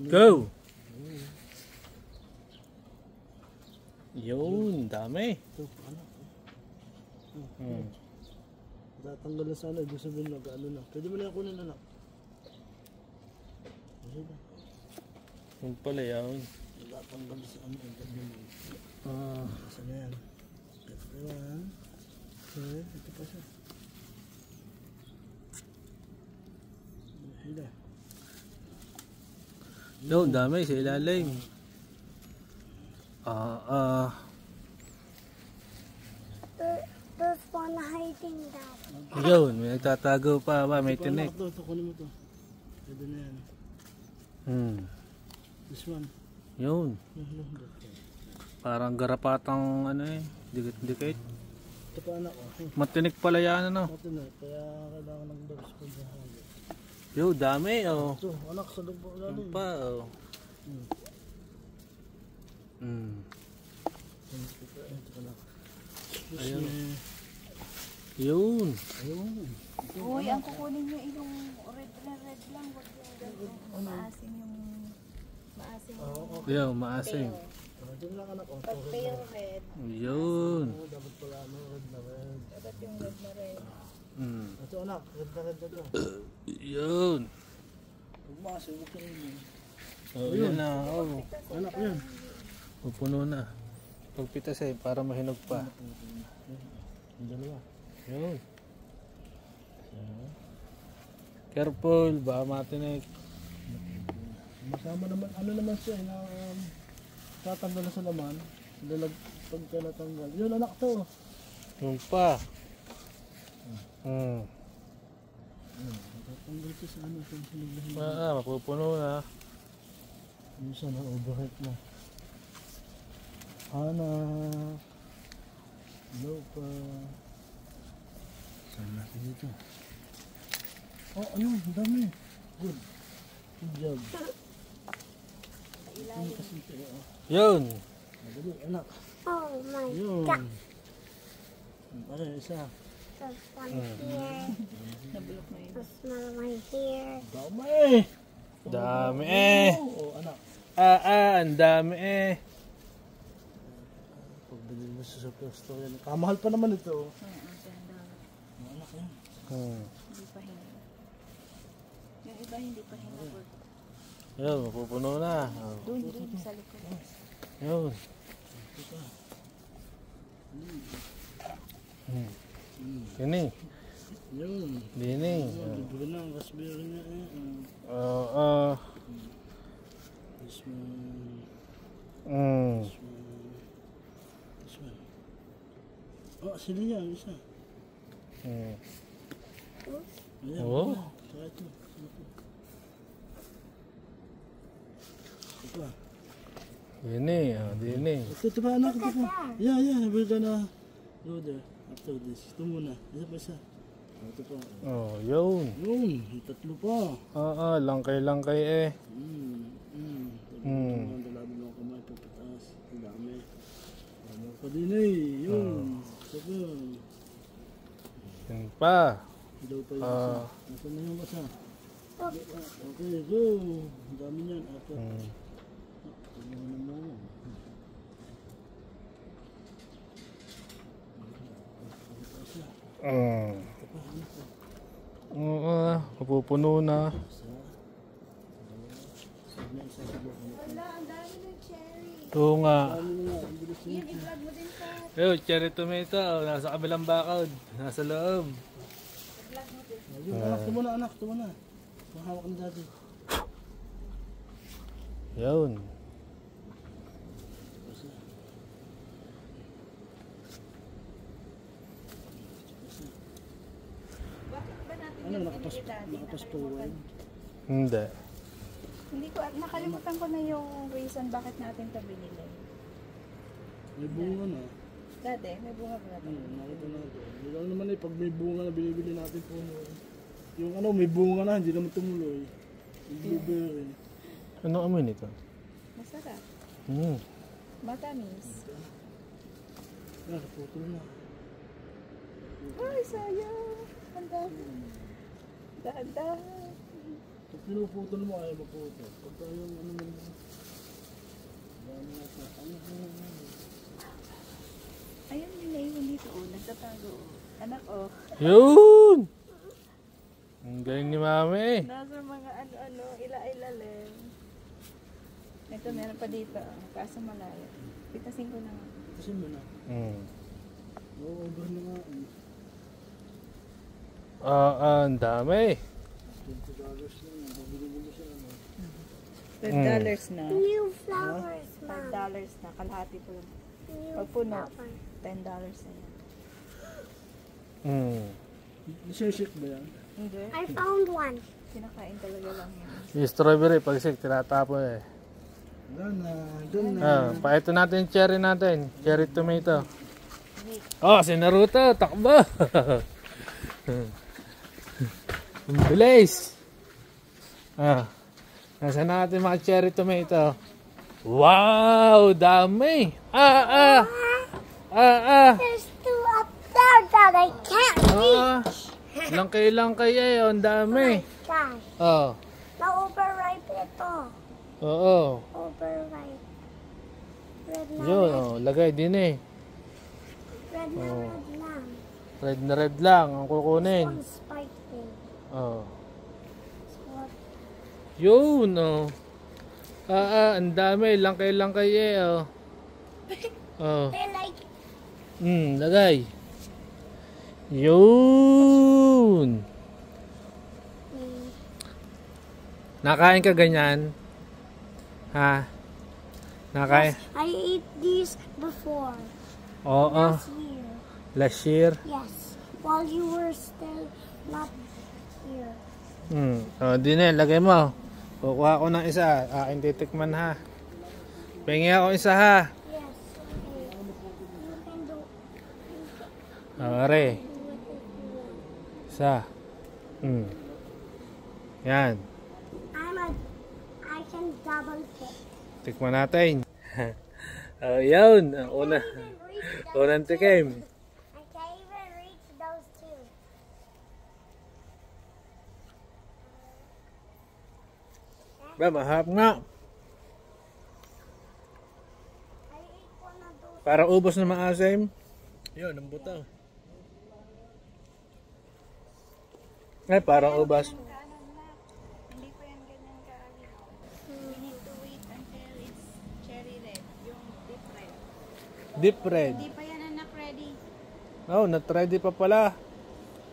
Go! Yun, dami. Ito, anak. Tatanggal na sana, gusto mo nag-ano na. Pwede mo na kunin anak. Yun pala yun. Tatanggal sa ano, saan na yan? Ito yan. Ito pa siya. Hila. Yun, dami sa ilalim. There's one hiding down. Yun, may nagtatago pa ba? May tinik. Ito, kunin mo ito. Pwede na yan. This one. Yun. Parang garapatang ano eh. Dikit-dikit. Ito pa anak. Matinik pala yan ano. Matinik. Kaya kailangan ng dogs ko dyan. Yo, dami oh. Ito, anak sa lupa Yun lalim. pa oh. Ito anak. Ayun. Yun. Ayun. Uy, ang kukunin nyo yung red lang. Huwag yung maasim yung Yo, maasim. Diyan lang anak. pag pale red. Yun. Dapat pala red na red. Dapat yung red na red. Ito anak, red na red na ito. Yun. Huwag maasim, huwag kayo yun. Oh, yan na. Oh. Anak yan. Pupuno na. Pagpitas eh, para mahinog pa. Yung dalawa. Yun. Careful, baka matinik. Masama naman, ano naman siya, na tatanggal na sa laman. Pagka natanggal. Yun anak to. Yun pa. Tatanggal siya sa ano, sa sinulahin. Mapupuno na. Yung siya na overheat na. Anak. Hello pa. Saan natin dito? Oh, ayun, ang dami. Good. Good job. Ano kasi ito, Yun. madali, anak. Oh my Yun. god. Ano, isa. There's one here. Nabulok na yun. There's another one here. Dami! Dami eh. Oo, anak. Ang dami eh. Pagbili mo sa superstore yan. Kamahal pa naman ito. Anak yan. Hindi pa hinag. Yung iba hindi pa hinag. Yun, mapupuno na. Doon sa likod. Yun. Dini. Yun. Dini. Libre na ang raspberry niya eh. This one. This one. This one. Oh, sila yan. Isa. Ayan. Oh. Saka ito. Ito ah. Dini. Dini. Ito pa anak. Ito pa. Yeah. We're gonna go there. After this. Ito muna. Isa pa isa. Ito pa. Oh, yun. Yun. Tatlo pa. Langkay-langkay eh. Dalabi mo kamay pagpataas. Ang dami. Ano pa din eh. Yun. Saka. Yun pa. Daw pa yung isa. Nasaan na yung isa? Okay, go. Ang dami niyan. Apat. Ano naman. Mapupuno na. Wala, ang dami ng cherry. Oo nga. Yun, i-vlog mo din pa. Yo, cherry tomato. Nasa kabilang bakod. Nasa loob. Vlog mo din. Ayun, anak, ito muna anak. Ito muna. Mahawak ng dati. Yun. Bakit ba natin Ano, yung nakapas forward? Hindi. Hindi ko, nakalimutan ko na yung reason bakit natin ito binili. May bunga na. Dati, may bunga ba natin? Nakita natin. Hindi lang naman eh, pag may bunga na binibili natin puno. Yung ano, may bunga na, hindi naman tumuloy. Yung blueberry. Ano amoy nito? Masarap. Matamis. Putol na. Ay, sayang. Ang dami. Dahan-dahan. Pag pinuputol mo, ayaw maputol. Pagka yung ano Tago. Anak, oh. Yun! Ang galing ni mami. Nasa mga ano-ano, ila-ilalim. Ito, meron pa dito. Kaso malayo. Pitasin ko na nga. Kasi mo na. Oo, over na nga. Ang dami. $20 lang. Pabili mo siya. $10 na. New flowers, Mom. $5 na. Kalahati po lang. New Pag puno, flowers. $10 na yan. Nisheshake ba yan? Hindi. I found one. Kinakain talaga lang yan. Yung strawberry, pagsik, tinatapon eh. Doon na. Paito natin yung cherry natin. Cherry tomato. Oh, si Naruto, takbo! Ang bilis! Nasa natin mga cherry tomato. Wow! Dami! There's two up there that I can't reach. Langkay-langkay eh, ang dami. Gosh. Oh, Na-overripe ito. oo. Overripe. Red na Yun, red. oh, lagay din eh. Red na red lang. Red na red lang ang kukunin. One spike thing. Oh. So, Yun, oh. Ang dami. Langkay-langkay eh, oh. Oh. they're like, Lagay. Yun. Nakain ka ganyan? Ha? Nakain? I ate these before. Oo. Last year. Last year? Yes. While you were still not here. Di na, lagay mo. Kukuha ko ng isa. Akin titikman ha. Pengi ako isa ha. Yes. Okay. You can do Are. it if you want. Isa. Yan. I can double pick. Tikman natin. Yun. Ang unang tikim. I can't even reach those two. Ba, mahap nga. I ate one of those. Para ubos na maasim. Yun, ang buto. Parang ubas. Hindi po yan ganyan kaagad. We need to wait until it's cherry red. Yung deep red. Deep red. Hindi pa yan anak ready. Oh, not ready pa pala.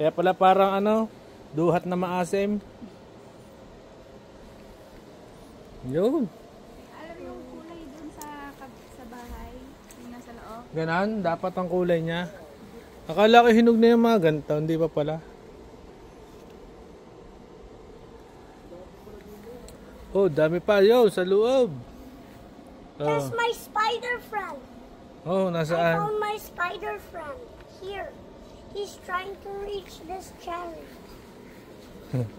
Kaya pala parang duhat na maasim. Yun. Alam yung kulay dun sa bahay. Yung nasa loob. Ganon, dapat ang kulay niya. Akala ko hinog na yung mga ganito, hindi pa pala. Oh, dami pa yun sa loob. There's my spider friend. Oh, I nasaan? found my spider friend here. He's trying to reach this cherry.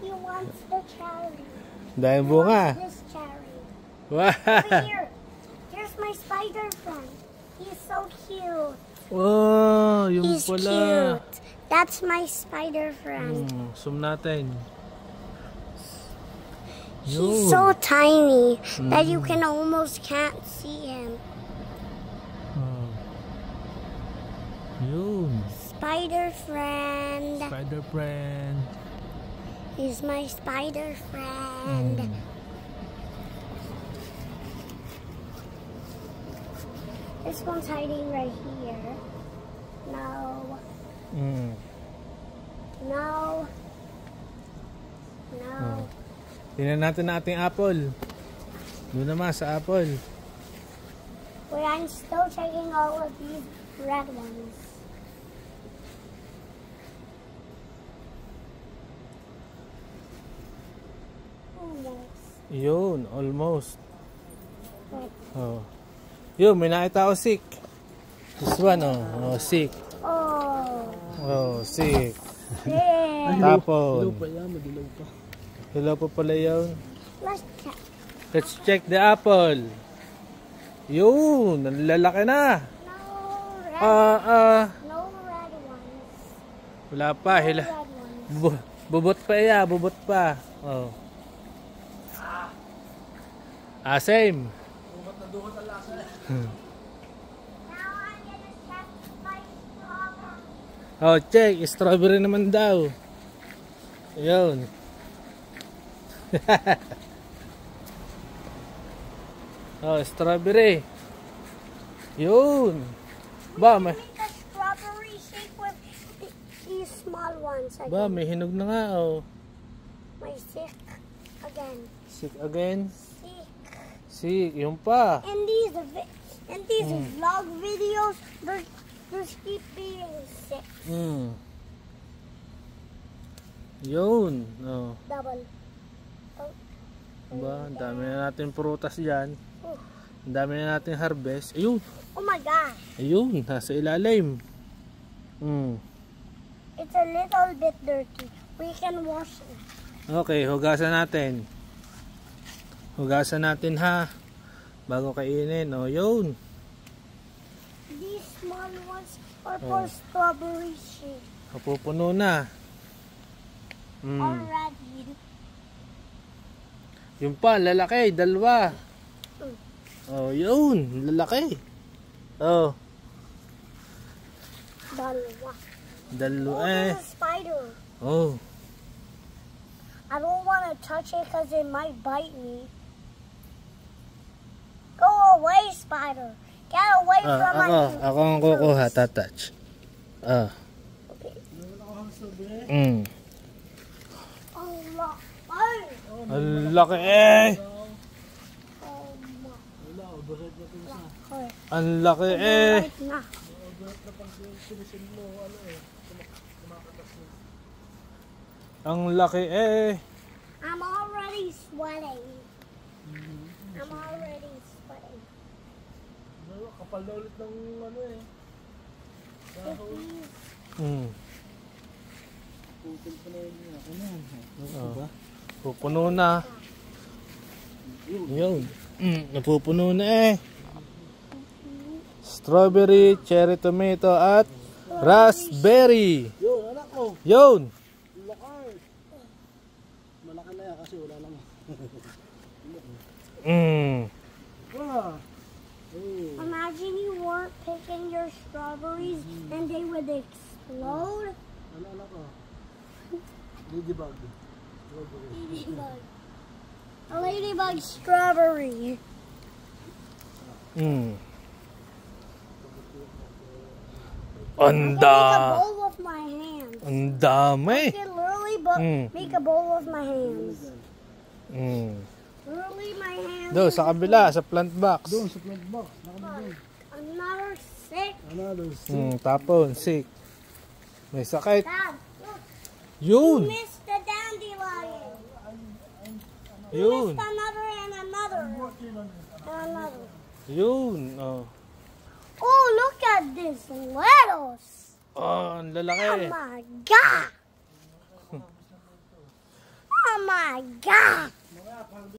He wants the cherry. Dahil He bunga. wants this cherry. Wow. Over here. Here's my spider friend. He's so cute. Wow, yung He's pala. cute. That's my spider friend. Zoom natin. He's so tiny that you can almost can't see him. Yun. Spider friend. Spider friend. He's my spider friend. This one's hiding right here. No. No. No. Tingnan natin na ating apple. Doon naman sa apple. But I'm still checking all of these red ones. Almost. Yun, almost. Wait. Oh. Yun, may nakita ako sick. This one, sick. Oh. Oh, sick. There. Tapon. Dilaw pa yan, madilaw pa. Hello po pala yun. Let's check. Let's check the apple. Yun, ang lalaki na. No red. No red ones. Wala pa. No red ones. Bubot pa iya, bubot pa. Oh. Same. Duhat na duhat ang lasa. Now I'm gonna check my strawberry. Oh, check. Strawberry naman daw. Ayun. Oh, strawberry. Yun. Ba, may, Make a strawberry shake with these small ones again. ba, may hinog na nga, oh. My sick again. Sick again. Sick. Sick, yun pa. And these vlog videos, there's keep being sick. Hmm. Yun. Oh. Double. Oh. Ba, ang dami na natin prutas dyan. Oh. Ang dami na natin harvest. Ayun. Oh my gosh. Ayun, nasa ilalim. Hmm. It's a little bit dirty. We can wash it. Okay, hugasan natin. Hugasan natin ha. Bago kainin. O, yun. These small ones are for strawberry shake. Napupuno na. Already. Yung pa, lalaki. Dalawa. Oh, yun. Lalaki. Oh, Dalawa. dalawa Oh, eh. there's a spider. Oh, I don't want to touch it because it might bite me. Go away, spider. Get away from my ako ang kukuha, tatouch. Ah. Mm. Allah. Ay. Ang laki eh. Ang laki eh. Right na. Ang laki eh. I'm already sweating. I'm already sweating. Kapal na ulit ng ano eh. Mm. Putol pa na yun niya. Ano yan? Oh. Pupuno na. Yun. Napupuno na eh. Strawberry, cherry tomato at raspberry. Yun, anak ko. Yun. Laki. Malaki na yan kasi wala lang. Ah. Oh. Imagine you weren't picking your strawberries and they would explode. Ano anak ko? Ladybug. Ladybug. A ladybug strawberry. Ang Make a bowl of my hands. Ang dami. I can literally make a bowl of my hands. Literally my hands. Doon, sa kabila, sa plant box. Doon sa plant box. Nakalagay. Another sick. Another. Tapon, sick. May sakit. Dad, look. Yun. Missed the dandelion. Yun. Missed another and another. And another. Yun. Oh, Oh, look at this lettuce. oh ang Oh lalaki. my God. Oh my God.